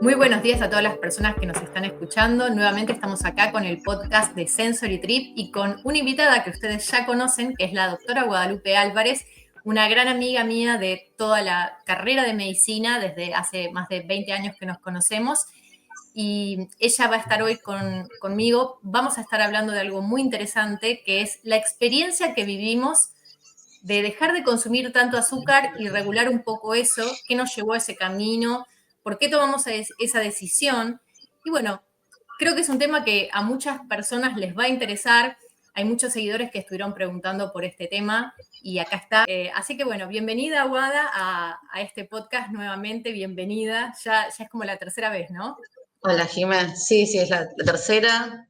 Muy buenos días a todas las personas que nos están escuchando. Nuevamente estamos acá con el podcast de Sensory Trip y con una invitada que ustedes ya conocen, que es la doctora Guadalupe Álvarez, una gran amiga mía de toda la carrera de medicina, desde hace más de 20 años que nos conocemos. Y ella va a estar hoy conmigo. Vamos a estar hablando de algo muy interesante, que es la experiencia que vivimos de dejar de consumir tanto azúcar y regular un poco eso, qué nos llevó a ese camino, por qué tomamos esa decisión. Y bueno, creo que es un tema que a muchas personas les va a interesar. Hay muchos seguidores que estuvieron preguntando por este tema y acá está. Así que bueno, bienvenida, Wada, a este podcast nuevamente, bienvenida. Ya es como la tercera vez, ¿no? Hola, Jimé. Sí, es la tercera.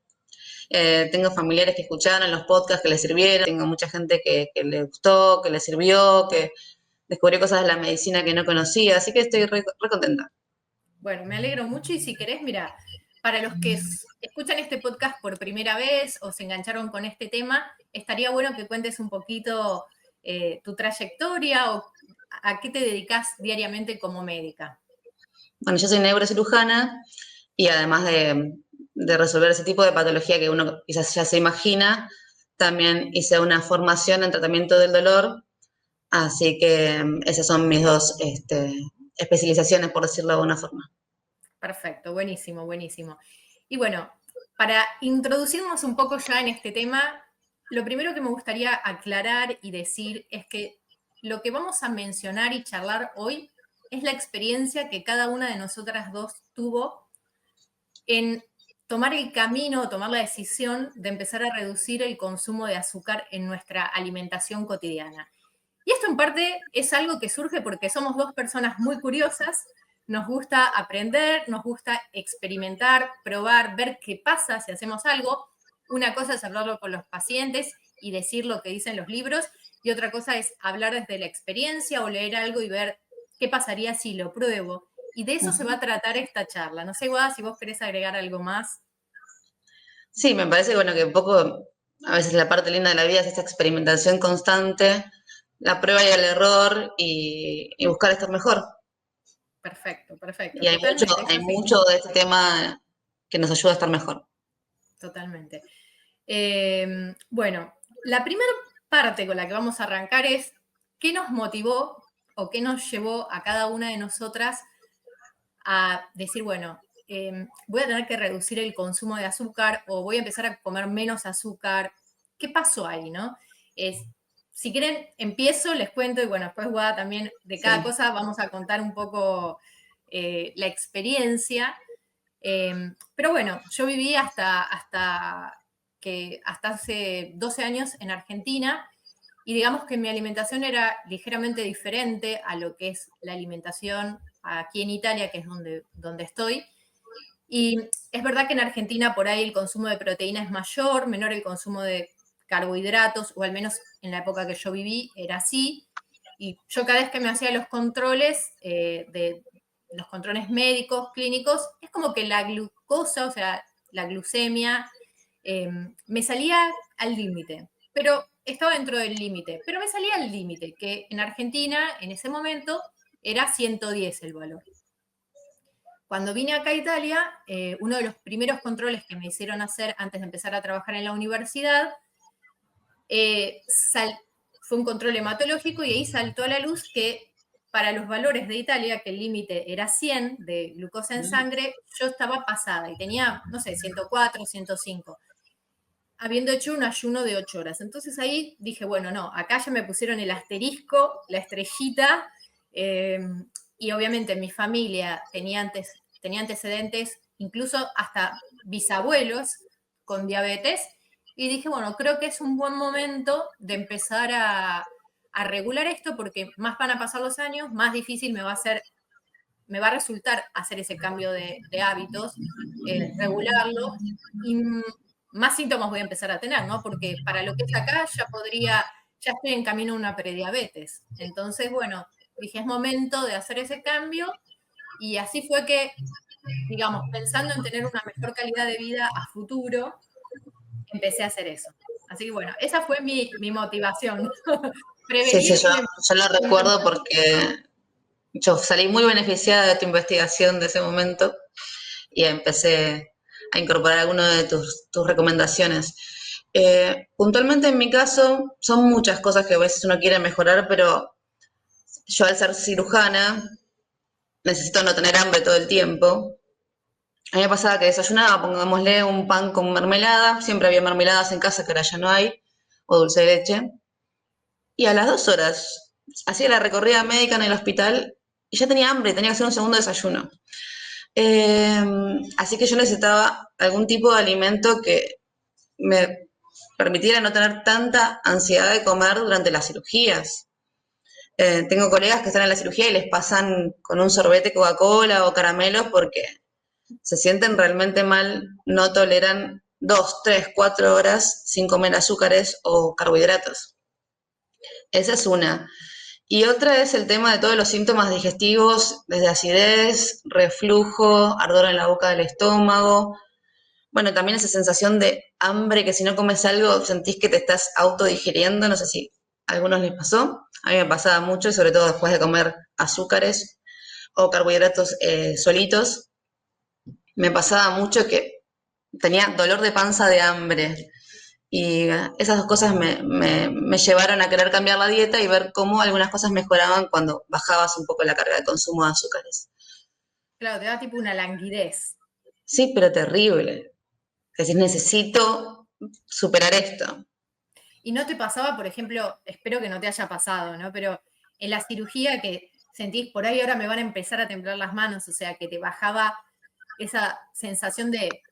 Tengo familiares que escucharon los podcasts que les sirvieron. Tengo mucha gente que le gustó, que le sirvió, que descubrió cosas de la medicina que no conocía. Así que estoy re contenta. Bueno, me alegro mucho y si querés, mira, para los que escuchan este podcast por primera vez o se engancharon con este tema, estaría bueno que cuentes un poquito tu trayectoria o a qué te dedicas diariamente como médica. Bueno, yo soy neurocirujana y además de resolver ese tipo de patología que uno quizás ya se imagina, también hice una formación en tratamiento del dolor. Así que esas son mis dos especializaciones, por decirlo de alguna forma. Perfecto, buenísimo, buenísimo. Y bueno, para introducirnos un poco ya en este tema, lo primero que me gustaría aclarar y decir es que lo que vamos a mencionar y charlar hoy es la experiencia que cada una de nosotras dos tuvo en tomar el camino, tomar la decisión de empezar a reducir el consumo de azúcar en nuestra alimentación cotidiana. Y esto en parte es algo que surge porque somos dos personas muy curiosas, nos gusta aprender, nos gusta experimentar, probar, ver qué pasa si hacemos algo. Una cosa es hablarlo con los pacientes y decir lo que dicen los libros, y otra cosa es hablar desde la experiencia o leer algo y ver qué pasaría si lo pruebo. Y de eso se va a tratar esta charla. No sé, Guada, si vos querés agregar algo más. Sí, me parece bueno que un poco, a veces la parte linda de la vida es esta experimentación constante, la prueba y el error y buscar estar mejor. Perfecto, perfecto, Y totalmente, es hay así, mucho de este tema que nos ayuda a estar mejor. totalmente. Bueno, la primera parte con la que vamos a arrancar es qué nos motivó o qué nos llevó a cada una de nosotras a decir, bueno, voy a tener que reducir el consumo de azúcar o voy a empezar a comer menos azúcar. ¿Qué pasó ahí, no? Si quieren, empiezo, les cuento y bueno, después Guada también de cada Sí. cosa vamos a contar un poco la experiencia. Pero bueno, yo viví hasta hace 12 años en Argentina y digamos que mi alimentación era ligeramente diferente a lo que es la alimentación aquí en Italia, que es donde estoy. Y es verdad que en Argentina por ahí el consumo de proteína es mayor, menor el consumo de carbohidratos, o al menos en la época que yo viví era así. Y yo cada vez que me hacía los controles, de los controles médicos, clínicos, es como que la glucosa, o sea, la glucemia, me salía al límite, pero estaba dentro del límite, pero me salía al límite, que en Argentina en ese momento era 110 el valor. Cuando vine acá a Italia, uno de los primeros controles que me hicieron hacer antes de empezar a trabajar en la universidad, eh, fue un control hematológico y ahí saltó a la luz que para los valores de Italia, que el límite era 100 de glucosa en sangre, yo estaba pasada y tenía, no sé, 104, 105, habiendo hecho un ayuno de 8 horas. Entonces ahí dije, bueno, no, acá ya me pusieron el asterisco, la estrellita, eh, y obviamente mi familia tenía antecedentes, incluso hasta bisabuelos con diabetes, y dije, bueno, creo que es un buen momento de empezar a regular esto porque más van a pasar los años, más difícil me va a resultar hacer ese cambio de hábitos, regularlo, y más síntomas voy a empezar a tener, ¿no? Porque para lo que es acá ya estoy en camino a una prediabetes. Entonces, bueno, dije, es momento de hacer ese cambio y así fue que, digamos, pensando en tener una mejor calidad de vida a futuro, empecé a hacer eso. Así que bueno, esa fue mi motivación. Sí, Prevenir yo lo recuerdo porque yo salí muy beneficiada de tu investigación de ese momento. y empecé a incorporar algunas de tus recomendaciones. Puntualmente en mi caso, son muchas cosas que a veces uno quiere mejorar, pero yo al ser cirujana necesito no tener hambre todo el tiempo. A mí me pasaba que desayunaba, pongámosle un pan con mermelada, siempre había mermeladas en casa que ahora ya no hay, o dulce de leche. Y a las 2 horas hacía la recorrida médica en el hospital y ya tenía hambre, tenía que hacer un segundo desayuno. Eh, Así que yo necesitaba algún tipo de alimento que me permitiera no tener tanta ansiedad de comer durante las cirugías. Tengo colegas que están en la cirugía y les pasan con un sorbete Coca-Cola o caramelos porque se sienten realmente mal, no toleran 2, 3, 4 horas sin comer azúcares o carbohidratos. Esa es una. Y otra es el tema de todos los síntomas digestivos, desde acidez, reflujo, ardor en la boca del estómago. Bueno, también esa sensación de hambre que si no comes algo sentís que te estás autodigiriendo. No sé si a algunos les pasó. A mí me pasaba mucho, sobre todo después de comer azúcares o carbohidratos solitos. Me pasaba mucho que tenía dolor de panza de hambre. Y esas dos cosas me llevaron a querer cambiar la dieta y ver cómo algunas cosas mejoraban cuando bajabas un poco la carga de consumo de azúcares. Claro, te da tipo una languidez. Sí, pero terrible. Es decir, necesito superar esto. ¿Y no te pasaba, por ejemplo, espero que no te haya pasado, ¿no? Pero en la cirugía que sentís, por ahí ahora me van a empezar a temblar las manos, o sea, que te bajaba esa sensación de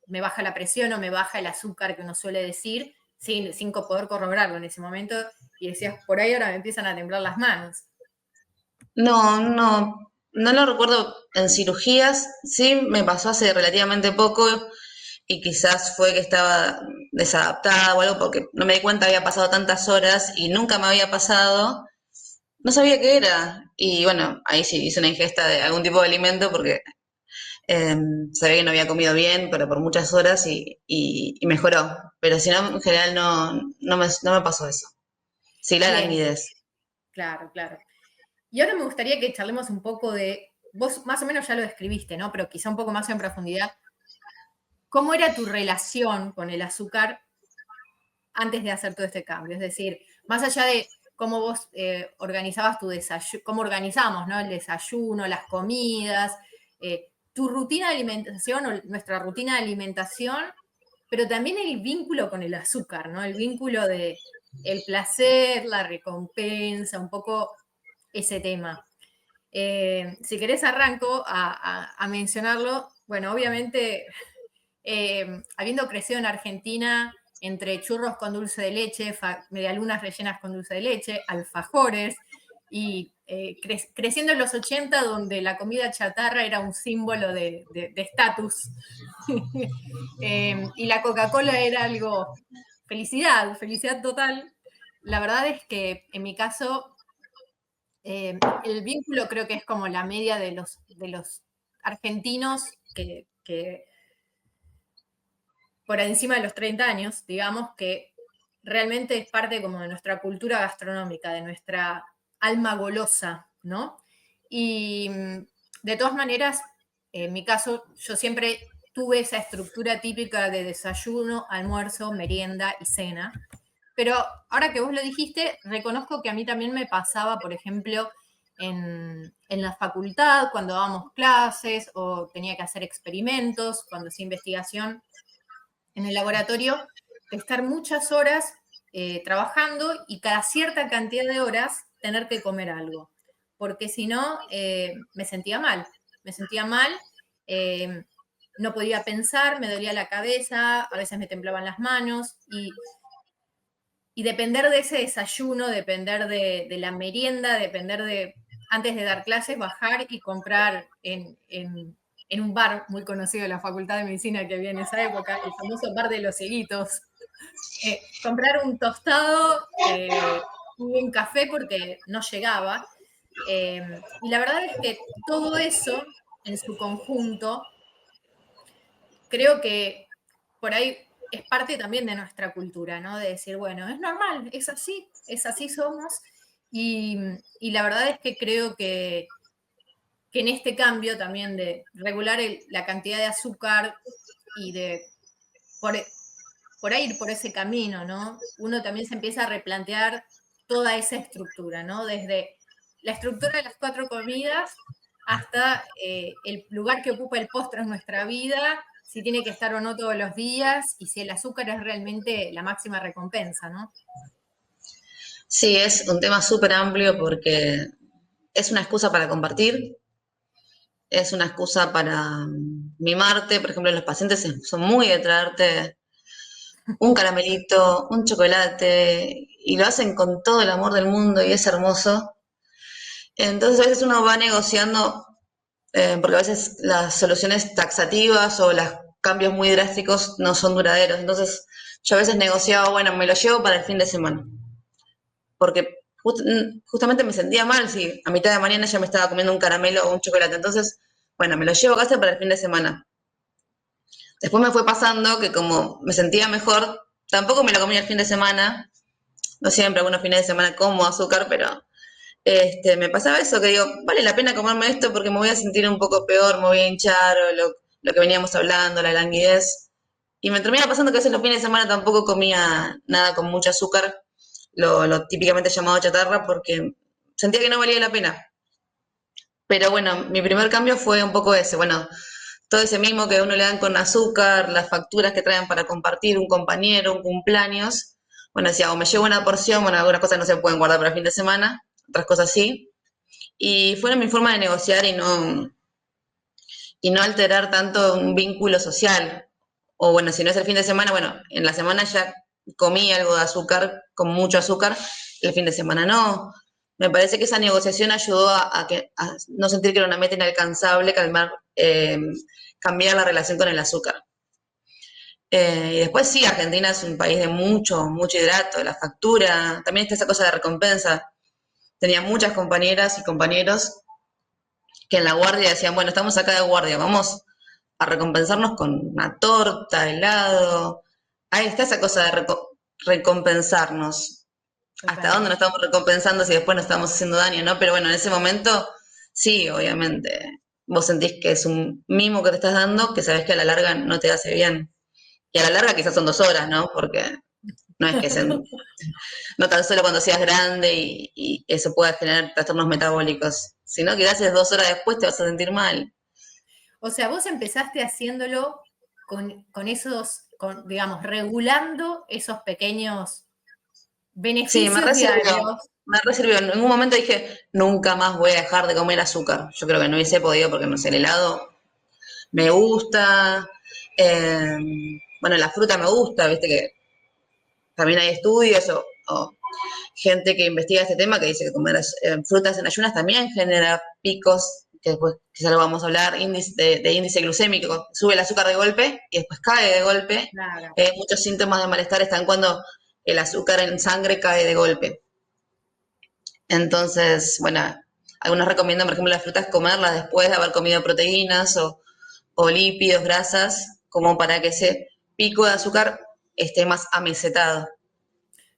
me baja la presión o me baja el azúcar que uno suele decir, sin poder corroborarlo en ese momento, y decías, por ahí ahora me empiezan a temblar las manos. No lo recuerdo en cirugías. Sí, me pasó hace relativamente poco y quizás fue que estaba desadaptada o algo porque no me di cuenta, había pasado tantas horas y nunca me había pasado. No sabía qué era. Y bueno, ahí sí hice una ingesta de algún tipo de alimento porque eh, sabía que no había comido bien, pero por muchas horas y mejoró. Pero si no, en general no me pasó eso. Sí, la Bien, languidez. claro, claro. Y ahora me gustaría que charlemos un poco de, vos más o menos ya lo describiste, ¿no? Pero quizá un poco más en profundidad. ¿Cómo era tu relación con el azúcar antes de hacer todo este cambio? Es decir, más allá de cómo vos organizabas tu desayuno, cómo organizamos, ¿no? El desayuno, las comidas, tu rutina de alimentación o nuestra rutina de alimentación, pero también el vínculo con el azúcar, ¿no? El vínculo de el placer, la recompensa, un poco ese tema. Si querés arranco a mencionarlo. Bueno, obviamente, habiendo crecido en Argentina, entre churros con dulce de leche, medialunas rellenas con dulce de leche, alfajores, y creciendo en los 80, donde la comida chatarra era un símbolo de estatus, y la Coca-Cola era algo, felicidad, felicidad total. La verdad es que en mi caso el vínculo creo que es como la media de los argentinos que por encima de los 30 años, digamos, que realmente es parte como de nuestra cultura gastronómica, de nuestra alma golosa, ¿no? Y de todas maneras, en mi caso, yo siempre tuve esa estructura típica de desayuno, almuerzo, merienda y cena. Pero ahora que vos lo dijiste, reconozco que a mí también me pasaba, por ejemplo, en la facultad, cuando dábamos clases o tenía que hacer experimentos, cuando hacía investigación en el laboratorio, de estar muchas horas trabajando y cada cierta cantidad de horas tener que comer algo, porque si no, me sentía mal, eh, no podía pensar, me dolía la cabeza, a veces me temblaban las manos y depender de ese desayuno, depender de la merienda, depender de, antes de dar clases, bajar y comprar en un bar muy conocido de la Facultad de Medicina que había en esa época, el famoso bar de los cieguitos, comprar un tostado y un café porque no llegaba. Y la verdad es que todo eso en su conjunto creo que por ahí es parte también de nuestra cultura, ¿no? De decir, bueno, es normal, es así somos. Y, y la verdad es que creo que que en este cambio también de regular la cantidad de azúcar y de por ahí ir por ese camino, ¿no? Uno también se empieza a replantear toda esa estructura, ¿no? Desde la estructura de las 4 comidas hasta el lugar que ocupa el postre en nuestra vida, si tiene que estar o no todos los días y si el azúcar es realmente la máxima recompensa, ¿no? Sí, es un tema súper amplio porque es una excusa para compartir, es una excusa para mimarte. Por ejemplo, los pacientes son muy de traerte un caramelito, un chocolate, y lo hacen con todo el amor del mundo y es hermoso. Entonces a veces uno va negociando, porque a veces las soluciones taxativas o los cambios muy drásticos no son duraderos. Entonces yo a veces negociaba, bueno, me lo llevo para el fin de semana, porque justamente me sentía mal si a mitad de mañana ya me estaba comiendo un caramelo o un chocolate. Entonces, bueno, me lo llevo a casa para el fin de semana. Después me fue pasando que como me sentía mejor, tampoco me lo comía el fin de semana. No siempre, algunos fines de semana como azúcar, pero me pasaba eso, que digo, vale la pena comerme esto porque me voy a sentir un poco peor, me voy a hinchar, o lo que veníamos hablando, la languidez. Y me termina pasando que a veces los fines de semana tampoco comía nada con mucho azúcar, lo típicamente llamado chatarra, porque sentía que no valía la pena. Pero bueno, mi primer cambio fue un poco ese, bueno, todo ese mimo que a uno le dan con azúcar, las facturas que traen para compartir, un compañero, un cumpleaños. Bueno, decía, o me llevo una porción, bueno, algunas cosas no se pueden guardar para el fin de semana, otras cosas sí. Y fue mi forma de negociar y no alterar tanto un vínculo social. O bueno, si no es el fin de semana, bueno, en la semana ya comí algo de azúcar, con mucho azúcar, el fin de semana no. Me parece que esa negociación ayudó a no sentir que era una meta inalcanzable, cambiar la relación con el azúcar. Y después sí, Argentina es un país de mucho, mucho hidrato, la factura, también está esa cosa de recompensa. Tenía muchas compañeras y compañeros que en la guardia decían, bueno, estamos acá de guardia, vamos a recompensarnos con una torta, helado. Ahí está esa cosa de recompensarnos. ¿Hasta dónde nos Totalmente. estamos recompensando si después nos estamos haciendo daño, no? Pero bueno, en ese momento, sí, obviamente. Vos sentís que es un mimo que te estás dando, que sabés que a la larga no te hace bien. Y a la larga quizás son 2 horas, ¿no? Porque no es que sean, no tan solo cuando seas grande y eso pueda generar trastornos metabólicos, sino que haces 2 horas después te vas a sentir mal. O sea, vos empezaste haciéndolo con esos, digamos, regulando esos pequeños Sí, me beneficios resirvió. diarios. Me resirvió. En un momento dije, nunca más voy a dejar de comer azúcar. Yo creo que no hubiese podido porque, no sé, el helado me gusta. eh, bueno, la fruta me gusta, viste que también hay estudios o gente que investiga este tema que dice que comer frutas en ayunas también genera picos, que después quizá lo vamos a hablar, de índice glucémico, sube el azúcar de golpe y después cae de golpe. Claro. Muchos síntomas de malestar están cuando el azúcar en sangre cae de golpe. Entonces, bueno, algunos recomiendan, por ejemplo, las frutas comerlas después de haber comido proteínas o lípidos, grasas, como para que ese pico de azúcar esté más amesetado.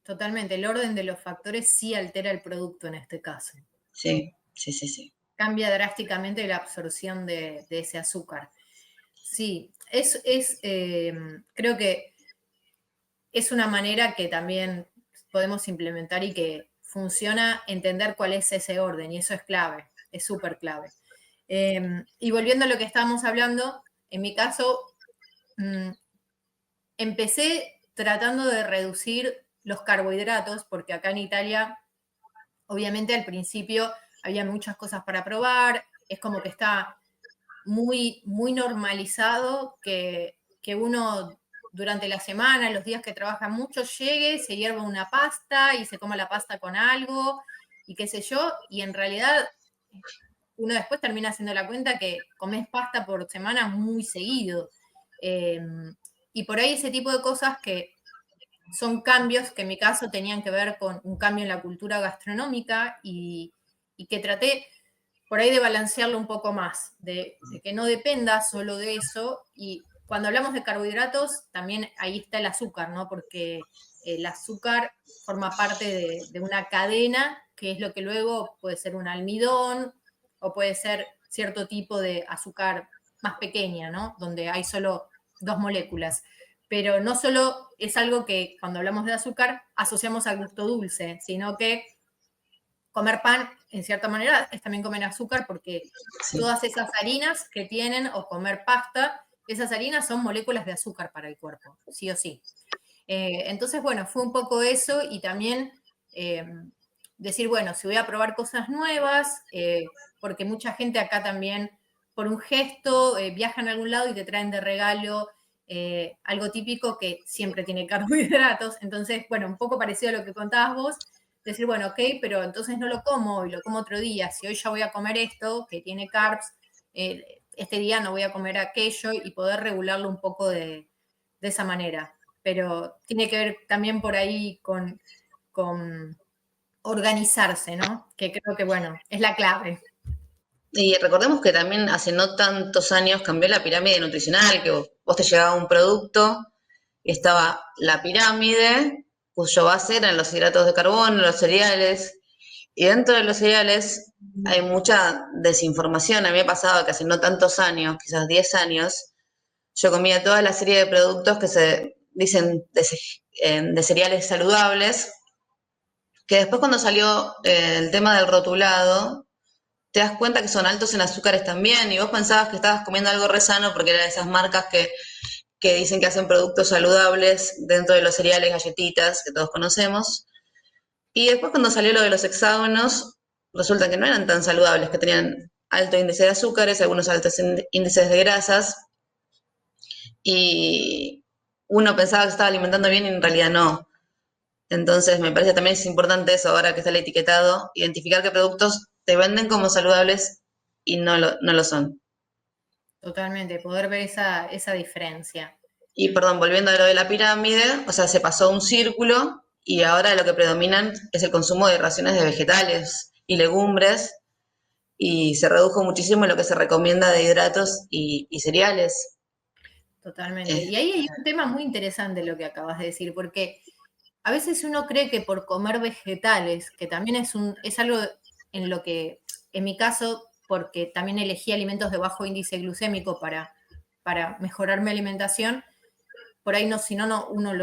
Totalmente. El orden de los factores sí altera el producto en este caso. Sí, sí, sí, sí. Cambia drásticamente la absorción de ese azúcar. Sí, creo que es una manera que también podemos implementar y que funciona entender cuál es ese orden, y eso es clave, es súper clave. Y volviendo a lo que estábamos hablando, en mi caso, mm, empecé tratando de reducir los carbohidratos, porque acá en Italia, obviamente al principio había muchas cosas para probar, es como que está muy, muy normalizado que uno durante la semana, los días que trabaja mucho, llegue, se hierva una pasta y se coma la pasta con algo y qué sé yo, y en realidad uno después termina haciendo la cuenta que comes pasta por semana muy seguido. Eh, y por ahí ese tipo de cosas que son cambios que en mi caso tenían que ver con un cambio en la cultura gastronómica y que traté por ahí de balancearlo un poco más, de que no dependa solo de eso. Y cuando hablamos de carbohidratos, también ahí está el azúcar, ¿no? Porque el azúcar forma parte de una cadena que es lo que luego puede ser un almidón o puede ser cierto tipo de azúcar más pequeña, ¿no? Donde hay solo 2 moléculas. Pero no solo es algo que cuando hablamos de azúcar asociamos al gusto dulce, sino que comer pan, en cierta manera, es también comer azúcar porque Sí. todas esas harinas que tienen, o comer pasta, esas harinas son moléculas de azúcar para el cuerpo, sí o sí. Entonces, bueno, fue un poco eso y también eh, decir, bueno, si voy a probar cosas nuevas, porque mucha gente acá también, por un gesto, viajan a algún lado y te traen de regalo algo típico que siempre tiene carbohidratos. Entonces, bueno, un poco parecido a lo que contabas vos, decir, bueno, ok, pero entonces no lo como y lo como otro día. Si hoy ya voy a comer esto, que tiene carbs, este día no voy a comer aquello y poder regularlo un poco de esa manera. Pero tiene que ver también por ahí con organizarse, ¿no? Que creo que, bueno, es la clave. Y recordemos que también hace no tantos años cambió la pirámide nutricional, que vos te llegaba un producto y estaba la pirámide, cuyo base eran los hidratos de carbono, los cereales, y dentro de los cereales hay mucha desinformación. A mí me ha pasado que hace no tantos años, quizás 10 años, yo comía toda la serie de productos que se dicen de cereales saludables, que después cuando salió el tema del rotulado, te das cuenta que son altos en azúcares también, y vos pensabas que estabas comiendo algo re sano porque era de esas marcas que dicen que hacen productos saludables dentro de los cereales, galletitas, que todos conocemos. Y después cuando salió lo de los hexágonos, resulta que no eran tan saludables, que tenían alto índice de azúcares, algunos altos índices de grasas, y uno pensaba que se estaba alimentando bien y en realidad no. Entonces me parece también es importante eso, ahora que está el etiquetado, identificar qué productos te venden como saludables y no lo son. Totalmente, poder ver esa diferencia. Y perdón, volviendo a lo de la pirámide, o sea, se pasó un círculo y ahora lo que predominan es el consumo de raciones de vegetales y legumbres y se redujo muchísimo lo que se recomienda de hidratos y cereales. Totalmente. Eh, Y ahí hay un tema muy interesante lo que acabas de decir, porque a veces uno cree que por comer vegetales, que también es algo en lo que, en mi caso, porque también elegí alimentos de bajo índice glucémico para mejorar mi alimentación, por ahí no, si no, uno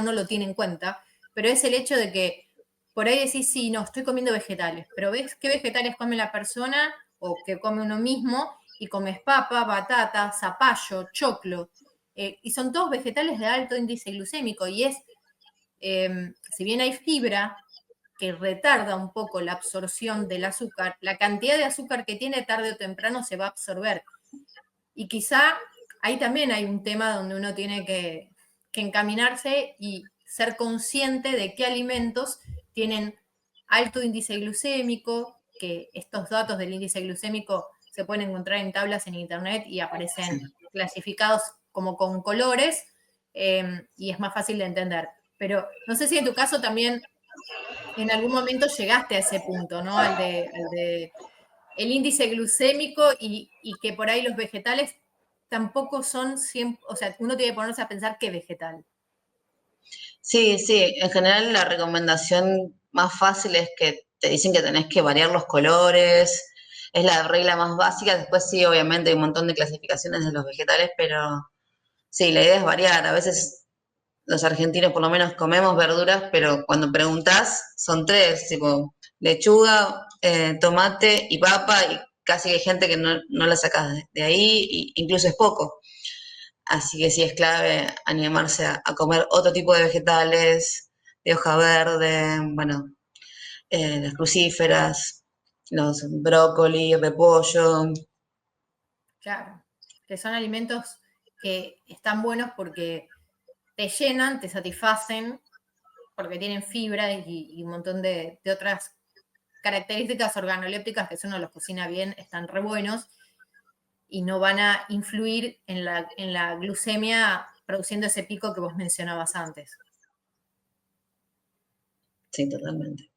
no lo tiene en cuenta, pero es el hecho de que por ahí decís, sí, no, estoy comiendo vegetales, pero ves qué vegetales come la persona o que come uno mismo y comes papa, batata, zapallo, choclo, y son todos vegetales de alto índice glucémico y si bien hay fibra que retarda un poco la absorción del azúcar, la cantidad de azúcar que tiene tarde o temprano se va a absorber. Y quizá ahí también hay un tema donde uno tiene que encaminarse y ser consciente de qué alimentos tienen alto índice glucémico, que estos datos del índice glucémico se pueden encontrar en tablas en internet y aparecen clasificados como con colores y es más fácil de entender. Pero no sé si en tu caso también en algún momento llegaste a ese punto, ¿no? Al de el índice glucémico y que por ahí los vegetales tampoco son siempre, o sea, uno tiene que ponerse a pensar qué vegetal. sí, sí, en general la recomendación más fácil es que te dicen que tenés que variar los colores, es la regla más básica, después sí, obviamente hay un montón de clasificaciones de los vegetales, pero sí, la idea es variar, a veces los argentinos por lo menos comemos verduras, pero cuando preguntás son tres, tipo lechuga, tomate y papa, y casi hay gente que no la sacas de ahí, y incluso es poco. Así que sí es clave animarse a comer otro tipo de vegetales, de hoja verde, bueno, las crucíferas, los brócoli, repollo. Claro, que son alimentos que están buenos porque te llenan, te satisfacen, porque tienen fibra y un montón de otras características organolépticas que si uno los cocina bien están re buenos y no van a influir en la glucemia produciendo ese pico que vos mencionabas antes. Sí, totalmente.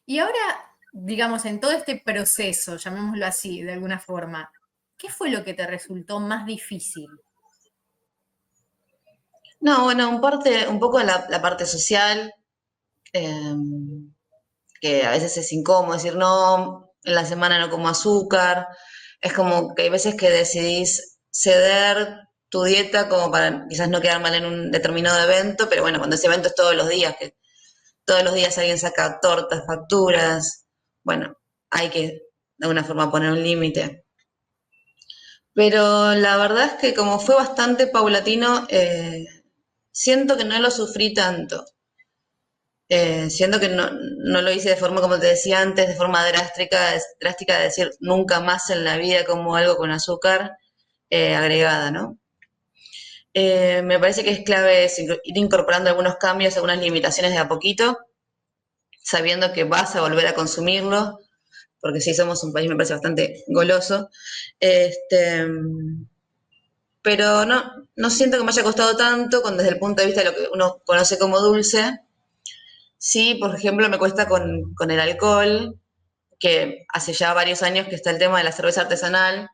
Y ahora, digamos, en todo este proceso, llamémoslo así, de alguna forma, ¿qué fue lo que te resultó más difícil? No, bueno, un poco la parte social, eh, que a veces es incómodo decir no, en la semana no como azúcar, es como que hay veces que decidís ceder tu dieta como para quizás no quedar mal en un determinado evento, pero bueno, cuando ese evento es todos los días, que todos los días alguien saca tortas, facturas, bueno, hay que de alguna forma poner un límite. Pero la verdad es que como fue bastante paulatino, siento que no lo sufrí tanto. Siento que no lo hice de forma, como te decía antes, de forma drástica de decir nunca más en la vida como algo con azúcar agregada, ¿no? Me parece que es clave ir incorporando algunos cambios, algunas limitaciones de a poquito, sabiendo que vas a volver a consumirlo, porque sí somos un país, me parece, bastante goloso. Este, pero no siento que me haya costado tanto desde el punto de vista de lo que uno conoce como dulce. Sí, por ejemplo, me cuesta con el alcohol, que hace ya varios años que está el tema de la cerveza artesanal,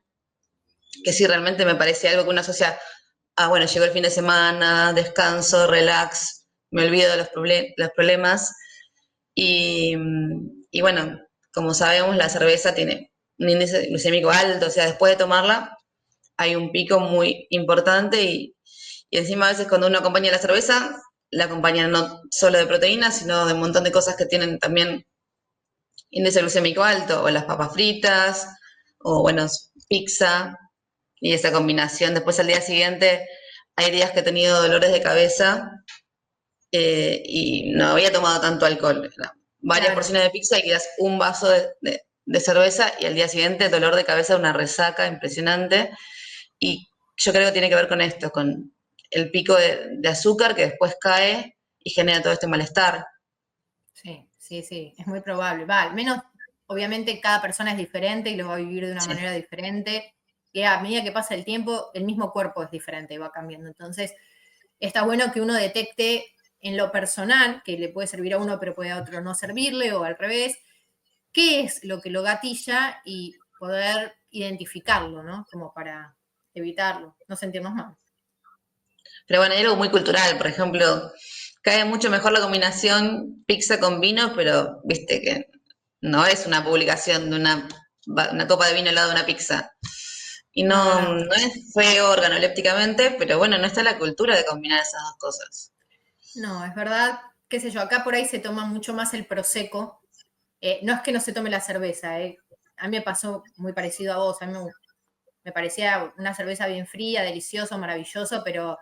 que sí realmente me parece algo que uno asocia a, bueno, llegó el fin de semana, descanso, relax, me olvido de los problemas. Y, y bueno, como sabemos, la cerveza tiene un índice glucémico alto, o sea, después de tomarla hay un pico muy importante y encima a veces cuando uno acompaña la cerveza, la acompaña no solo de proteínas, sino de un montón de cosas que tienen también índice glucémico alto, o las papas fritas, o bueno, pizza, y esa combinación. Después al día siguiente hay días que he tenido dolores de cabeza y no había tomado tanto alcohol. Varias Claro. porciones de pizza y quizás un vaso de cerveza y al día siguiente dolor de cabeza, una resaca impresionante. Y yo creo que tiene que ver con esto, con el pico de azúcar que después cae y genera todo este malestar. Sí, sí, sí, es muy probable. Va, al menos, obviamente, cada persona es diferente y lo va a vivir de una Sí. manera diferente. Y a medida que pasa el tiempo, el mismo cuerpo es diferente y va cambiando. Entonces, está bueno que uno detecte en lo personal, que le puede servir a uno, pero puede a otro no servirle, o al revés, qué es lo que lo gatilla y poder identificarlo, ¿no? Como para evitarlo, no sentirnos mal. Pero bueno, hay algo muy cultural, por ejemplo, cae mucho mejor la combinación pizza con vino, pero viste que no es una publicación de una copa de vino al lado de una pizza. Y No, no, no es feo organolépticamente, pero bueno, no está la cultura de combinar esas dos cosas. no, es verdad, qué sé yo, acá por ahí se toma mucho más el prosecco. No es que no se tome la cerveza, a mí me pasó muy parecido a vos, a mí me parecía una cerveza bien fría, delicioso, maravilloso, pero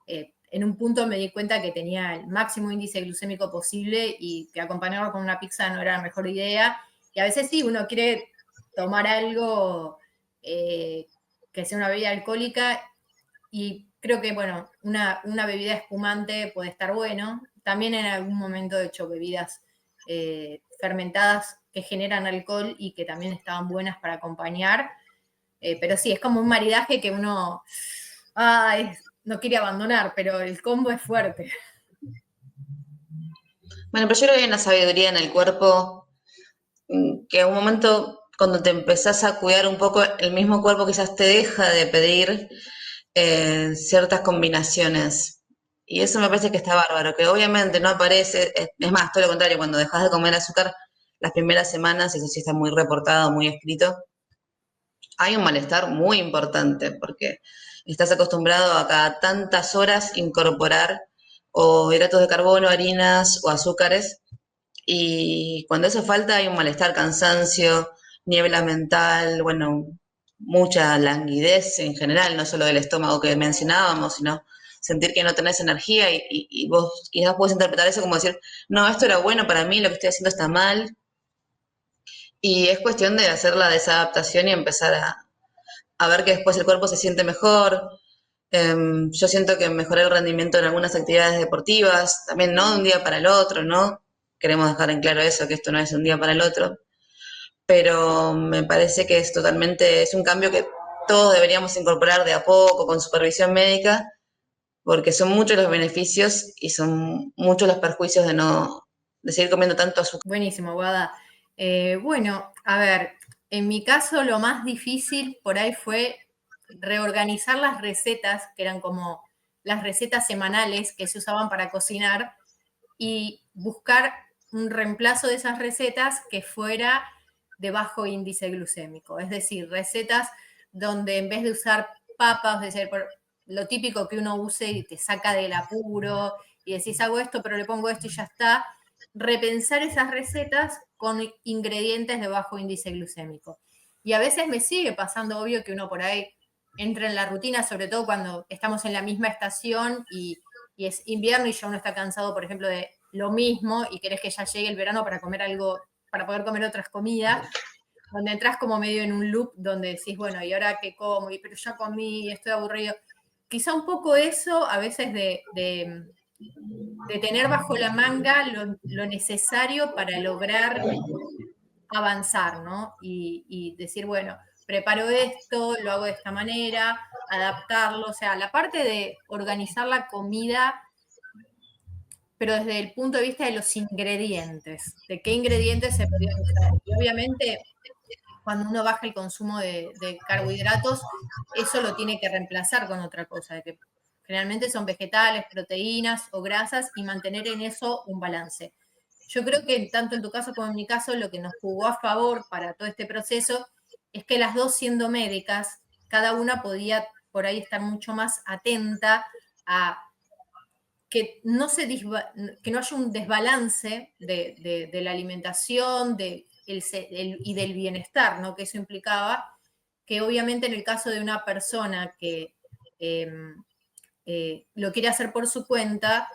en un punto me di cuenta que tenía el máximo índice glucémico posible y que acompañarlo con una pizza no era la mejor idea. Y a veces sí, uno quiere tomar algo eh, que sea una bebida alcohólica y creo que, bueno, una bebida espumante puede estar bueno. También en algún momento he hecho bebidas fermentadas que generan alcohol y que también estaban buenas para acompañar. Pero sí, es como un maridaje que uno no quiere abandonar, pero el combo es fuerte. Bueno, pero yo creo que hay una sabiduría en el cuerpo que en un momento, cuando te empezás a cuidar un poco, el mismo cuerpo quizás te deja de pedir ciertas combinaciones. Y eso me parece que está bárbaro, que obviamente no aparece, es más, todo lo contrario, cuando dejas de comer azúcar las primeras semanas, eso sí está muy reportado, muy escrito, hay un malestar muy importante porque estás acostumbrado a cada tantas horas incorporar o hidratos de carbono, harinas o azúcares y cuando eso falta hay un malestar, cansancio, niebla mental, bueno, mucha languidez en general, no solo del estómago que mencionábamos, sino sentir que no tenés energía y vos quizás puedes interpretar eso como decir, no, esto era bueno para mí, lo que estoy haciendo está mal. Y es cuestión de hacer la desadaptación y empezar a ver que después el cuerpo se siente mejor. Yo siento que mejoré el rendimiento en algunas actividades deportivas, también no de un día para el otro, ¿no? Queremos dejar en claro eso, que esto no es un día para el otro, pero me parece que es un cambio que todos deberíamos incorporar de a poco, con supervisión médica, porque son muchos los beneficios y son muchos los perjuicios de seguir comiendo tanto azúcar. Buenísimo, Guada. Bueno, a ver, en mi caso lo más difícil por ahí fue reorganizar las recetas, que eran como las recetas semanales que se usaban para cocinar, y buscar un reemplazo de esas recetas que fuera de bajo índice glucémico. Es decir, recetas donde en vez de usar papas, es decir, lo típico que uno use y te saca del apuro y decís hago esto, pero le pongo esto y ya está, repensar esas recetas con ingredientes de bajo índice glucémico. Y a veces me sigue pasando, obvio, que uno por ahí entra en la rutina, sobre todo cuando estamos en la misma estación y es invierno y ya uno está cansado, por ejemplo, de lo mismo y querés que ya llegue el verano para comer algo, para poder comer otras comidas, donde entras como medio en un loop donde decís, bueno, ¿y ahora qué como? Pero ya comí, estoy aburrido. Quizá un poco eso, a veces de tener bajo la manga lo necesario para lograr avanzar, ¿no? Y decir, bueno, preparo esto, lo hago de esta manera, adaptarlo, o sea, la parte de organizar la comida, pero desde el punto de vista de los ingredientes, de qué ingredientes se podrían usar. Y obviamente, cuando uno baja el consumo de carbohidratos, eso lo tiene que reemplazar con otra cosa, de que generalmente son vegetales, proteínas o grasas, y mantener en eso un balance. Yo creo que tanto en tu caso como en mi caso, lo que nos jugó a favor para todo este proceso es que las dos siendo médicas, cada una podía por ahí estar mucho más atenta a que que no haya un desbalance de la alimentación y del bienestar, ¿no? Que eso implicaba, que obviamente en el caso de una persona que eh, lo quiere hacer por su cuenta,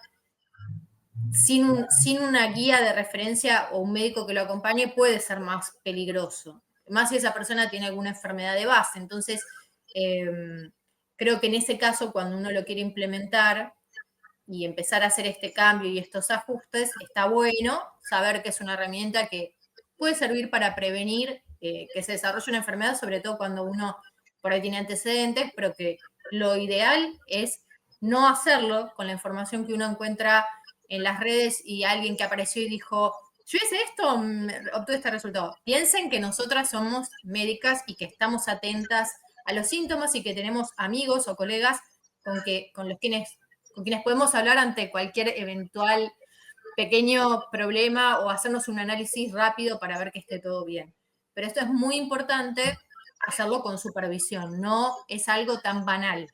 sin una guía de referencia o un médico que lo acompañe, puede ser más peligroso. Más si esa persona tiene alguna enfermedad de base. Entonces, creo que en ese caso, cuando uno lo quiere implementar y empezar a hacer este cambio y estos ajustes, está bueno saber que es una herramienta que puede servir para prevenir que se desarrolle una enfermedad, sobre todo cuando uno por ahí tiene antecedentes, pero que lo ideal es no hacerlo con la información que uno encuentra en las redes y alguien que apareció y dijo, yo hice esto, obtuve este resultado. Piensen que nosotras somos médicas y que estamos atentas a los síntomas y que tenemos amigos o colegas con quienes podemos hablar ante cualquier eventual pequeño problema o hacernos un análisis rápido para ver que esté todo bien. Pero esto es muy importante hacerlo con supervisión, no es algo tan banal.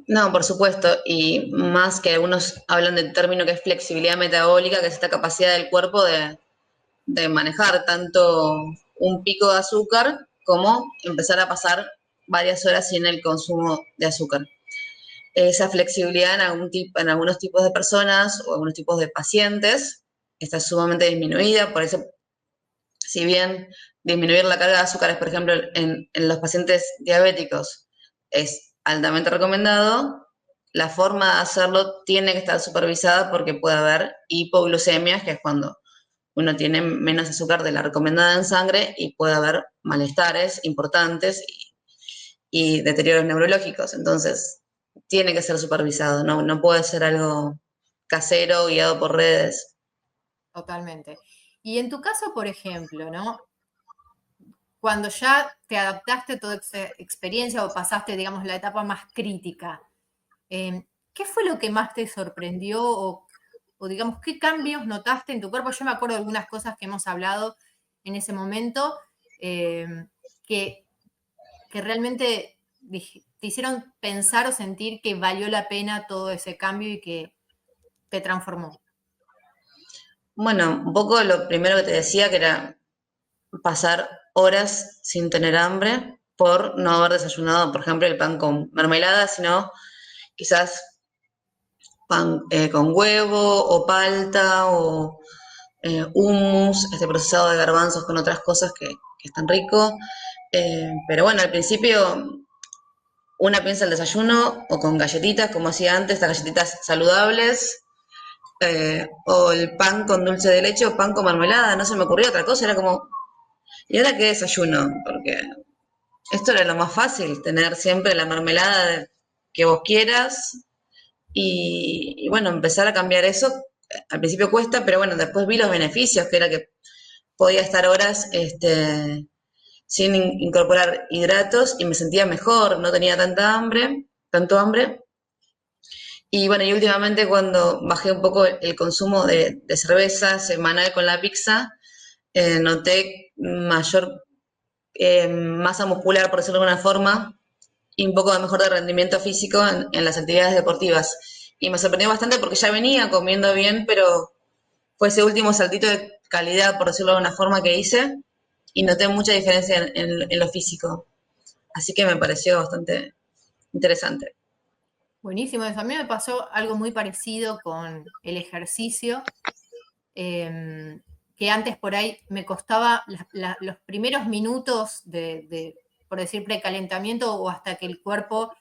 No, por supuesto, y más que algunos hablan del término que es flexibilidad metabólica, que es esta capacidad del cuerpo de manejar tanto un pico de azúcar como empezar a pasar varias horas sin el consumo de azúcar. Esa flexibilidad en algunos tipos de personas o algunos tipos de pacientes está sumamente disminuida, por eso, si bien disminuir la carga de azúcares, por ejemplo, en los pacientes diabéticos es altamente recomendado, la forma de hacerlo tiene que estar supervisada porque puede haber hipoglucemias, que es cuando uno tiene menos azúcar de la recomendada en sangre y puede haber malestares importantes y deterioros neurológicos. Entonces, tiene que ser supervisado, no puede ser algo casero, guiado por redes. Totalmente. Y en tu caso, por ejemplo, ¿no? Cuando ya te adaptaste a toda esa experiencia o pasaste, digamos, la etapa más crítica, ¿qué fue lo que más te sorprendió o, digamos, qué cambios notaste en tu cuerpo? Yo me acuerdo de algunas cosas que hemos hablado en ese momento eh, que, que realmente te hicieron pensar o sentir que valió la pena todo ese cambio y que te transformó. Bueno, un poco lo primero que te decía, que era pasar horas sin tener hambre por no haber desayunado, por ejemplo, el pan con mermelada, sino quizás pan con huevo o palta o hummus, este procesado de garbanzos con otras cosas que están ricos. Pero bueno, al principio una piensa el desayuno o con galletitas, como hacía antes, estas galletitas saludables, o el pan con dulce de leche o pan con mermelada, no se me ocurrió otra cosa, era como, ¿y ahora qué desayuno? Porque esto era lo más fácil, tener siempre la mermelada que vos quieras y bueno, empezar a cambiar eso. Al principio cuesta, pero bueno, después vi los beneficios, que era que podía estar horas sin incorporar hidratos y me sentía mejor, no tenía tanto hambre. Y bueno, y últimamente cuando bajé un poco el consumo de cerveza semanal con la pizza, noté mayor masa muscular, por decirlo de alguna forma, y un poco mejor de rendimiento físico en las actividades deportivas. Y me sorprendió bastante porque ya venía comiendo bien, pero fue ese último saltito de calidad, por decirlo de alguna forma, que hice, y noté mucha diferencia en lo físico. Así que me pareció bastante interesante. Buenísimo eso. A mí me pasó algo muy parecido con el ejercicio, que antes por ahí me costaba los primeros minutos por decir, precalentamiento o hasta que el cuerpo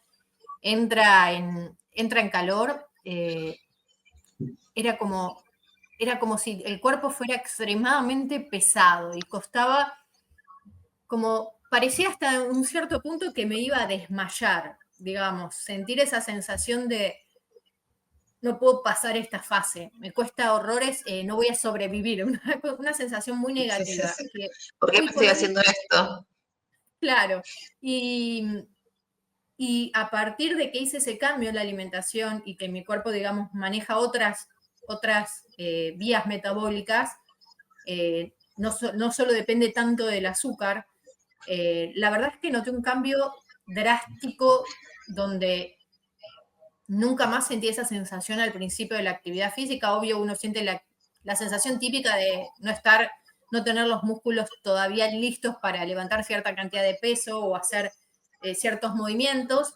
entra en calor, era como si el cuerpo fuera extremadamente pesado y costaba, como parecía hasta un cierto punto que me iba a desmayar, digamos, sentir esa sensación de no puedo pasar esta fase, me cuesta horrores, no voy a sobrevivir, una sensación muy Sí, sí, negativa, sí. que ¿Por qué me hoy estoy por hoy, haciendo esto? claro, y, y a partir de que hice ese cambio en la alimentación y que mi cuerpo, digamos, maneja otras vías metabólicas, no solo depende tanto del azúcar, la verdad es que noté un cambio drástico donde nunca más sentí esa sensación al principio de la actividad física. Obvio, uno siente la sensación típica de no tener los músculos todavía listos para levantar cierta cantidad de peso o hacer ciertos movimientos,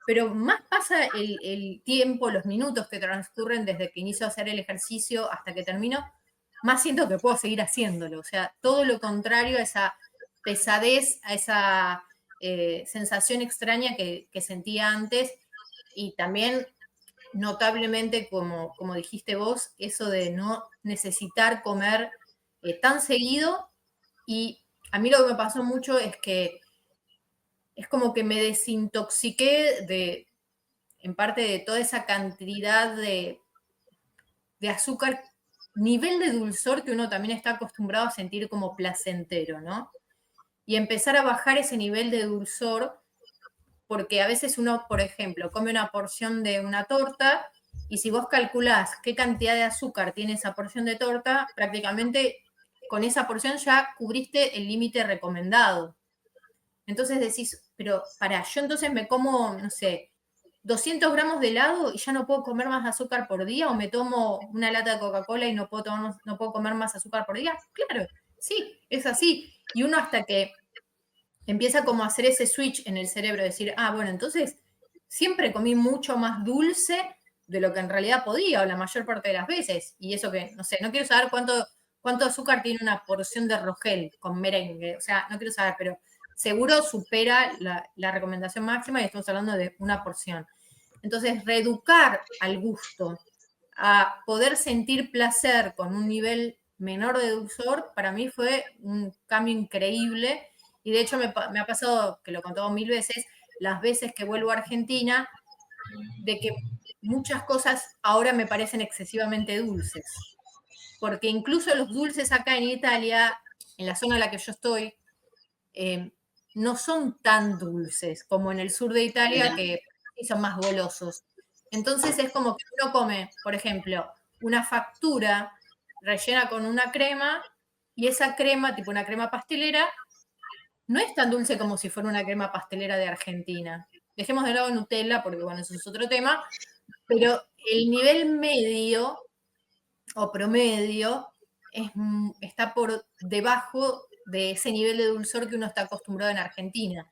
pero más pasa el tiempo, los minutos que transcurren desde que inicio a hacer el ejercicio hasta que termino, más siento que puedo seguir haciéndolo. O sea, todo lo contrario a esa pesadez, a esa sensación extraña que sentía antes, y también notablemente, como dijiste vos, eso de no necesitar comer tan seguido. Y a mí lo que me pasó mucho es que es como que me desintoxiqué en parte de toda esa cantidad de azúcar, nivel de dulzor que uno también está acostumbrado a sentir como placentero, ¿no? Y empezar a bajar ese nivel de dulzor, porque a veces uno, por ejemplo, come una porción de una torta y si vos calculás qué cantidad de azúcar tiene esa porción de torta, prácticamente con esa porción ya cubriste el límite recomendado. Entonces decís, pero yo entonces me como, no sé, 200 gramos de helado y ya no puedo comer más azúcar por día, o me tomo una lata de Coca-Cola y no puedo comer más azúcar por día. Claro, sí, es así. Y uno hasta que empieza como a hacer ese switch en el cerebro, decir, bueno, entonces siempre comí mucho más dulce de lo que en realidad podía, o la mayor parte de las veces. Y eso que, no sé, no quiero saber cuánto azúcar tiene una porción de Rogel con merengue, o sea, no quiero saber, pero seguro supera la recomendación máxima y estamos hablando de una porción. Entonces, reeducar al gusto a poder sentir placer con un nivel menor de dulzor, para mí fue un cambio increíble. Y de hecho me ha pasado, que lo he contado 1000 veces, las veces que vuelvo a Argentina, de que muchas cosas ahora me parecen excesivamente dulces. Porque incluso los dulces acá en Italia, en la zona en la que yo estoy, eh, no son tan dulces como en el sur de Italia, Mira. que son más golosos. Entonces es como que uno come, por ejemplo, una factura rellena con una crema, y esa crema, tipo una crema pastelera, no es tan dulce como si fuera una crema pastelera de Argentina. Dejemos de lado Nutella, porque bueno, eso es otro tema, pero el nivel medio o promedio está por debajo de ese nivel de dulzor que uno está acostumbrado en Argentina.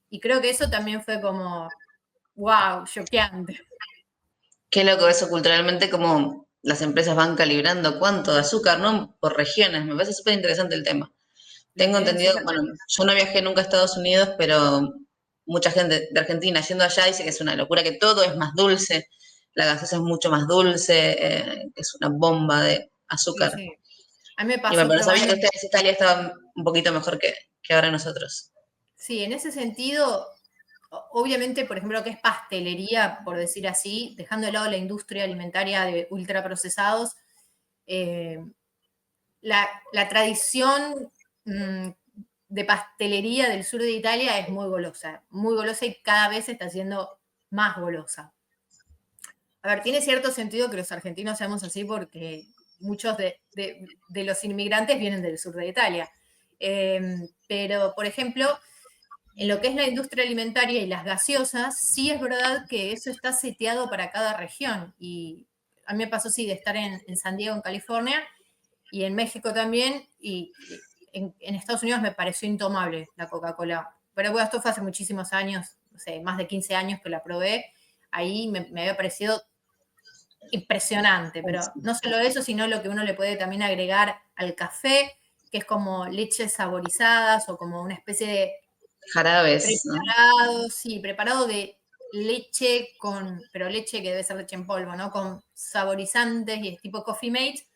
Y creo que eso también fue como, wow, choqueante. Qué loco eso culturalmente, como las empresas van calibrando cuánto de azúcar, ¿no? Por regiones. Me parece súper interesante el tema. Lo Tengo tienen entendido, súper bueno, claro. yo no viajé nunca a Estados Unidos, pero mucha gente de Argentina yendo allá dice que es una locura, que todo es más dulce, la gaseosa es mucho más dulce, que es una bomba de Sí, azúcar. sí. A mí me Y bueno, pasó pero no sabía que probando. ustedes Italia estaban un poquito mejor que ahora nosotros. Sí, en ese sentido, obviamente, por ejemplo, que es pastelería, por decir así, dejando de lado la industria alimentaria de ultraprocesados, eh, la tradición de pastelería del sur de Italia es muy golosa y cada vez se está haciendo más golosa. A ver, tiene cierto sentido que los argentinos seamos así porque muchos de los inmigrantes vienen del sur de Italia. Pero, por ejemplo, en lo que es la industria alimentaria y las gaseosas, sí es verdad que eso está seteado para cada región. Y a mí me pasó, sí, de estar en San Diego, en California, y en México también, y en Estados Unidos me pareció intomable la Coca-Cola. Pero bueno, esto fue hace muchísimos años, no sé, más de 15 años que la probé. Ahí me había parecido impresionante, pero no solo eso, sino lo que uno le puede también agregar al café, que es como leches saborizadas o como una especie de Jarabes, ¿no? preparado, sí, preparado de leche pero leche que debe ser leche en polvo, ¿no? Con saborizantes y es tipo Coffee Mate,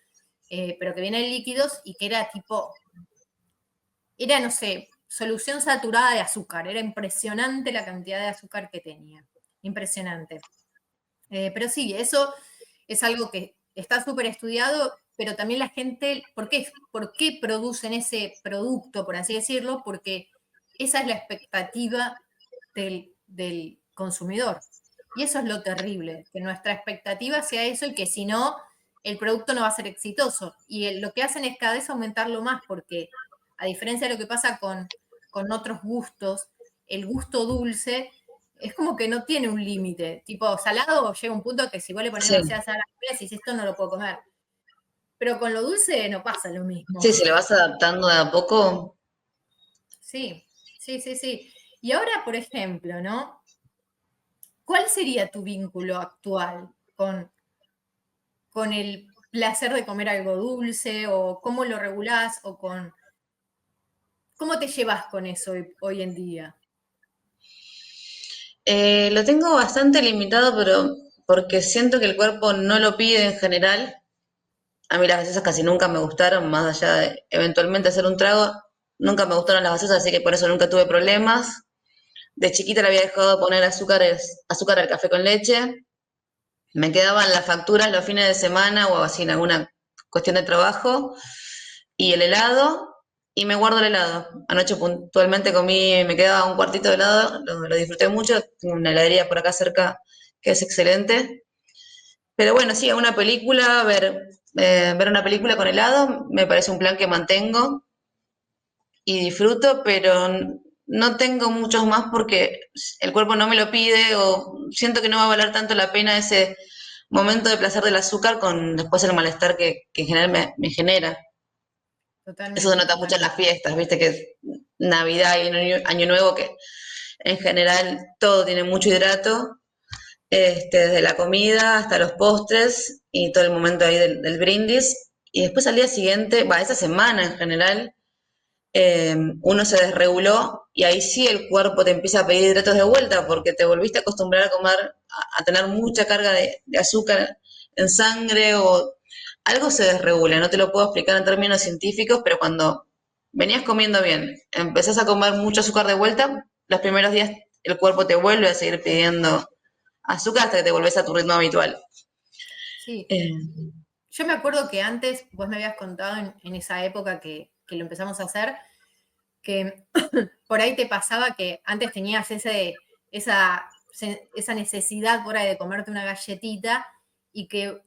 pero que viene en líquidos y que era, no sé, solución saturada de azúcar. Era impresionante la cantidad de azúcar que tenía. Impresionante. Pero sí, eso es algo que está súper estudiado, pero también la gente, ¿por qué producen ese producto, por así decirlo? Porque esa es la expectativa del consumidor. Y eso es lo terrible, que nuestra expectativa sea eso y que si no, el producto no va a ser exitoso. Y lo que hacen es cada vez aumentarlo más, porque a diferencia de lo que pasa con otros gustos, el gusto dulce es como que no tiene un límite. Tipo, salado llega un punto que si vos le pones Sí, demasiada sal a la comida, decís, esto no lo puedo comer. Pero con lo dulce no pasa lo mismo. sí, si le vas adaptando de a poco. Sí, sí, sí, sí. Y ahora, por ejemplo, ¿no? ¿Cuál sería tu vínculo actual con el placer de comer algo dulce? ¿O cómo lo regulás? ¿O cómo te llevas con eso hoy en día? Lo tengo bastante limitado, pero porque siento que el cuerpo no lo pide en general. A mí las gaseosas casi nunca me gustaron, más allá de eventualmente hacer un trago, nunca me gustaron las gaseosas, así que por eso nunca tuve problemas. De chiquita le había dejado de poner azúcar al café con leche. Me quedaban las facturas los fines de semana o así en alguna cuestión de trabajo. Y el helado, y me guardo el helado. Anoche puntualmente comí, me quedaba un cuartito de helado, lo disfruté mucho. Tengo una heladería por acá cerca que es excelente. Pero bueno, sí, una película, ver una película con helado, me parece un plan que mantengo y disfruto, pero no tengo muchos más porque el cuerpo no me lo pide o siento que no va a valer tanto la pena ese momento de placer del azúcar con después el malestar que en general me genera. Eso se Totalmente, nota mucho en las totalmente. fiestas, viste que es Navidad y Año Nuevo, que en general todo tiene mucho hidrato, desde la comida hasta los postres y todo el momento ahí del brindis. Y después al día siguiente, esa semana en general, uno se desreguló y ahí sí el cuerpo te empieza a pedir hidratos de vuelta porque te volviste a acostumbrar a comer, a tener mucha carga de azúcar en sangre o algo se desregula, no te lo puedo explicar en términos científicos, pero cuando venías comiendo bien, empezás a comer mucho azúcar de vuelta, los primeros días el cuerpo te vuelve a seguir pidiendo azúcar hasta que te volvés a tu ritmo habitual. Sí. Eh, Yo me acuerdo que antes, vos me habías contado en esa época que lo empezamos a hacer, que por ahí te pasaba que antes tenías esa necesidad por ahí de comerte una galletita y que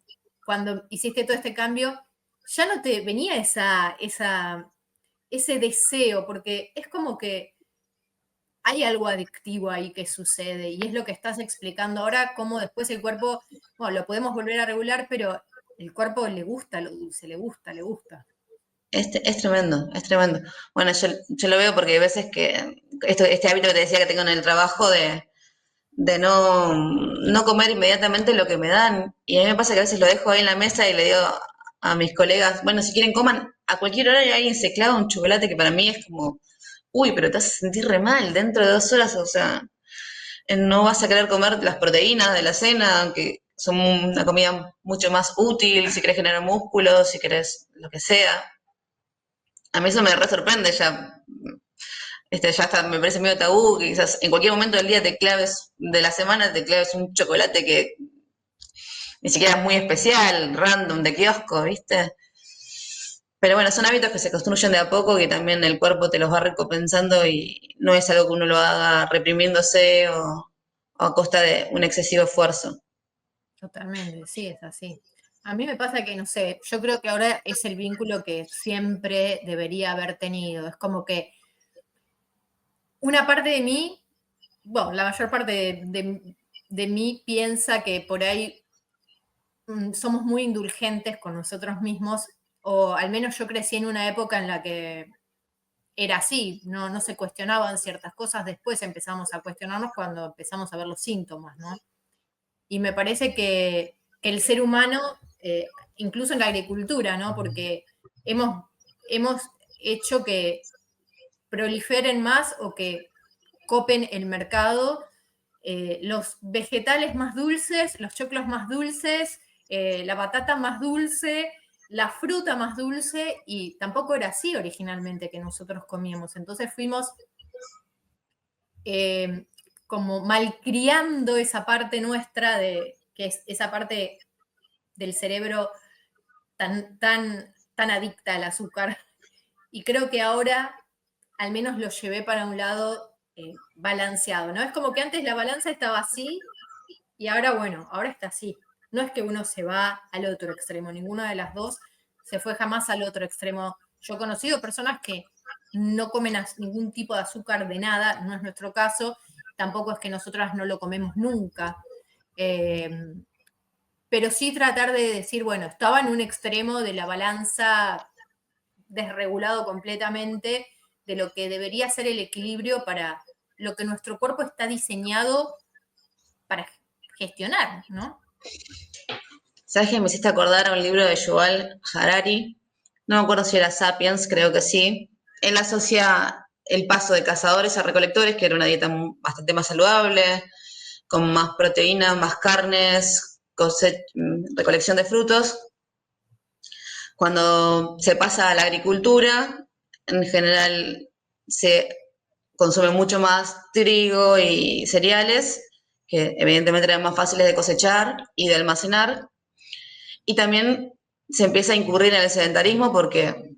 cuando hiciste todo este cambio ya no te venía ese deseo, porque es como que hay algo adictivo ahí que sucede y es lo que estás explicando ahora, cómo después el cuerpo, bueno, lo podemos volver a regular, pero el cuerpo le gusta lo dulce, le gusta, le gusta. es tremendo, es tremendo. Bueno, yo lo veo porque hay veces que este hábito que te decía que tengo en el trabajo de no comer inmediatamente lo que me dan. Y a mí me pasa que a veces lo dejo ahí en la mesa y le digo a mis colegas, bueno, si quieren coman a cualquier hora y alguien se clava un chocolate que para mí es como, uy, pero te vas a sentir re mal dentro de 2 horas, o sea, no vas a querer comer las proteínas de la cena, aunque son una comida mucho más útil, si querés generar músculos, si querés lo que sea. A mí eso me re sorprende ya. Ya está, me parece medio tabú, que quizás en cualquier momento del día te claves, de la semana te claves un chocolate que ni siquiera es muy especial, random, de kiosco, ¿viste? Pero bueno, son hábitos que se construyen de a poco, que también el cuerpo te los va recompensando y no es algo que uno lo haga reprimiéndose o a costa de un excesivo esfuerzo. Totalmente, sí, es así. A mí me pasa que, no sé, yo creo que ahora es el vínculo que siempre debería haber tenido. Es como que una parte de mí, bueno, la mayor parte de mí piensa que por ahí somos muy indulgentes con nosotros mismos, o al menos yo crecí en una época en la que era así, no se cuestionaban ciertas cosas, después empezamos a cuestionarnos cuando empezamos a ver los síntomas, ¿no? Y me parece que el ser humano, incluso en la agricultura, ¿no? Porque hemos hecho que proliferen más o que copen el mercado los vegetales más dulces, los choclos más dulces, la batata más dulce, la fruta más dulce, y tampoco era así originalmente que nosotros comíamos. Entonces fuimos eh, como malcriando esa parte nuestra, que es esa parte del cerebro tan adicta al azúcar. Y creo que ahora al menos lo llevé para un lado balanceado, ¿no? Es como que antes la balanza estaba así y ahora, bueno, ahora está así. No es que uno se va al otro extremo, ninguna de las dos se fue jamás al otro extremo. Yo he conocido personas que no comen ningún tipo de azúcar de nada, no es nuestro caso, tampoco es que nosotras no lo comemos nunca. Eh, pero sí tratar de decir, bueno, estaba en un extremo de la balanza desregulado completamente de lo que debería ser el equilibrio para lo que nuestro cuerpo está diseñado para gestionar, ¿no? ¿Sabes que me hiciste acordar a un libro de Yuval Harari? No me acuerdo si era Sapiens, creo que sí. Él asocia el paso de cazadores a recolectores, que era una dieta bastante más saludable, con más proteínas, más carnes, recolección de frutos. Cuando se pasa a la agricultura, en general se consume mucho más trigo y cereales, que evidentemente eran más fáciles de cosechar y de almacenar. Y también se empieza a incurrir en el sedentarismo porque,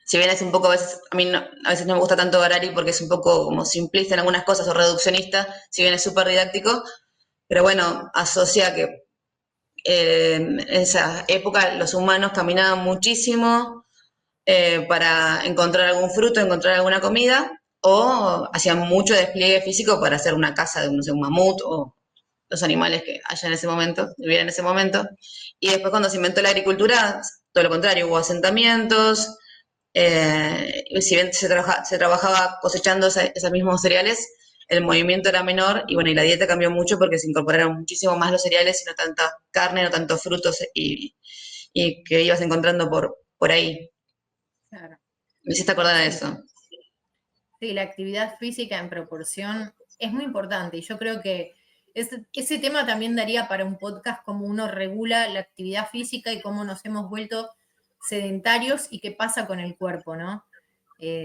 si bien es un poco, a veces, a mí no, a veces no me gusta tanto Harari porque es un poco como simplista en algunas cosas o reduccionista, si bien es súper didáctico, pero bueno, asocia que en esa época los humanos caminaban muchísimo para encontrar algún fruto, encontrar alguna comida, o hacían mucho despliegue físico para hacer una caza de no sé, un mamut o los animales que haya en ese momento, vivían en ese momento. Y después cuando se inventó la agricultura, todo lo contrario, hubo asentamientos, y si bien se trabajaba cosechando esos mismos cereales, el movimiento era menor y bueno, y la dieta cambió mucho porque se incorporaron muchísimo más los cereales y no tanta carne, no tantos frutos y que ibas encontrando por ahí. Claro. Me hiciste acordar de Sí, eso. sí, la actividad física en proporción es muy importante y yo creo que ese tema también daría para un podcast, cómo uno regula la actividad física y cómo nos hemos vuelto sedentarios y qué pasa con el cuerpo, ¿no?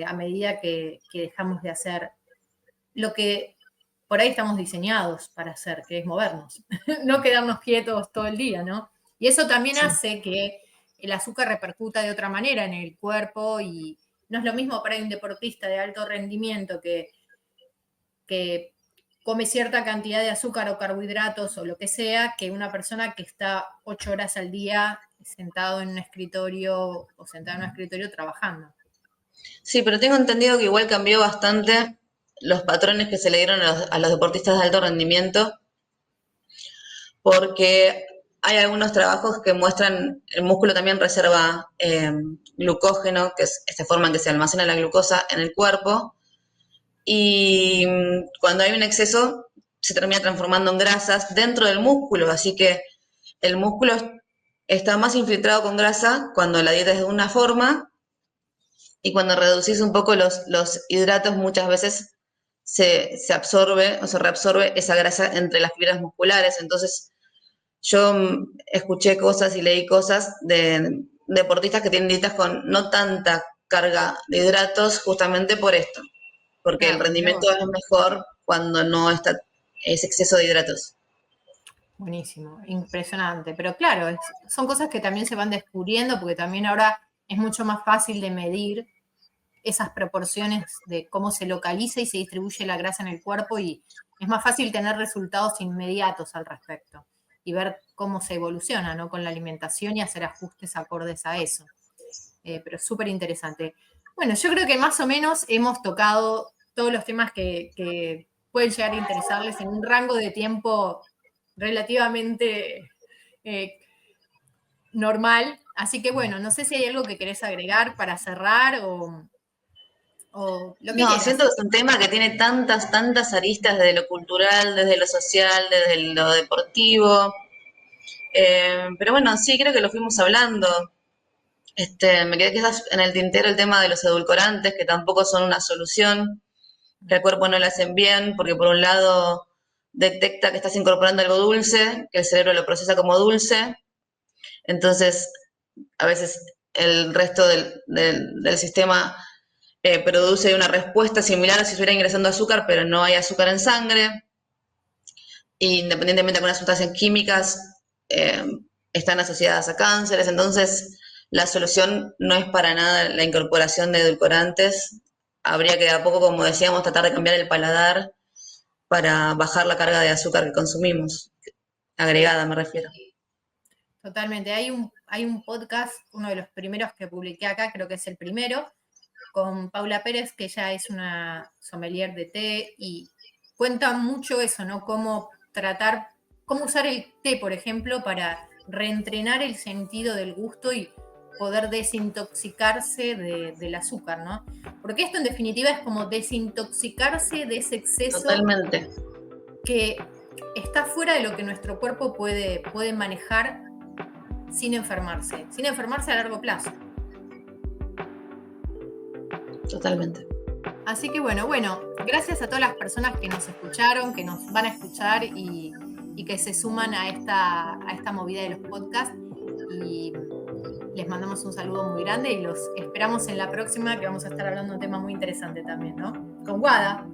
A medida que dejamos de hacer lo que por ahí estamos diseñados para hacer, que es movernos, no quedarnos quietos todo el día, ¿no? Y eso también Sí. hace que el azúcar repercuta de otra manera en el cuerpo y no es lo mismo para un deportista de alto rendimiento que come cierta cantidad de azúcar o carbohidratos o lo que sea, que una persona que está 8 horas al día sentado en un escritorio o sentada en un escritorio trabajando. Sí, pero tengo entendido que igual cambió bastante los patrones que se le dieron a los deportistas de alto rendimiento, porque hay algunos trabajos que muestran el músculo también reserva glucógeno, que es esta forma en que se almacena la glucosa en el cuerpo, y cuando hay un exceso se termina transformando en grasas dentro del músculo, así que el músculo está más infiltrado con grasa cuando la dieta es de una forma y cuando reducís un poco los hidratos muchas veces se absorbe o se reabsorbe esa grasa entre las fibras musculares. Entonces yo escuché cosas y leí cosas de deportistas que tienen dietas con no tanta carga de hidratos justamente por esto, porque el Claro, mira rendimiento vos. es mejor cuando no está ese exceso de hidratos. Buenísimo, impresionante. Pero claro, son cosas que también se van descubriendo porque también ahora es mucho más fácil de medir esas proporciones de cómo se localiza y se distribuye la grasa en el cuerpo y es más fácil tener resultados inmediatos al respecto. y ver cómo se evoluciona, ¿no? Con la alimentación y hacer ajustes acordes a eso. Pero es súper interesante. Bueno, yo creo que más o menos hemos tocado todos los temas que pueden llegar a interesarles en un rango de tiempo relativamente normal. Así que bueno, no sé si hay algo que querés agregar para cerrar o lo que No, quieras. siento que es un tema que tiene tantas aristas desde lo cultural, desde lo social, desde lo deportivo. Pero bueno, sí, creo que lo fuimos hablando. Me quedé quizás en el tintero el tema de los edulcorantes, que tampoco son una solución, que al cuerpo no le hacen bien, porque por un lado detecta que estás incorporando algo dulce, que el cerebro lo procesa como dulce, entonces a veces el resto del sistema produce una respuesta similar a si estuviera ingresando azúcar, pero no hay azúcar en sangre. Independientemente de algunas sustancias químicas eh, están asociadas a cánceres, entonces la solución no es para nada la incorporación de edulcorantes. Habría que de a poco, como decíamos, tratar de cambiar el paladar para bajar la carga de azúcar que consumimos, agregada me refiero. Totalmente. Hay un podcast, uno de los primeros que publiqué acá, creo que es el primero, con Paula Pérez, que ella es una sommelier de té y cuenta mucho eso, ¿no? Cómo usar el té, por ejemplo, para reentrenar el sentido del gusto y poder desintoxicarse del azúcar, ¿no? Porque esto en definitiva es como desintoxicarse de ese exceso Totalmente. que está fuera de lo que nuestro cuerpo puede manejar sin enfermarse a largo plazo. Totalmente. Así que bueno, gracias a todas las personas que nos escucharon, que nos van a escuchar y que se suman a esta movida de los podcasts. Y les mandamos un saludo muy grande y los esperamos en la próxima, que vamos a estar hablando de un tema muy interesante también, ¿no? Con Guada.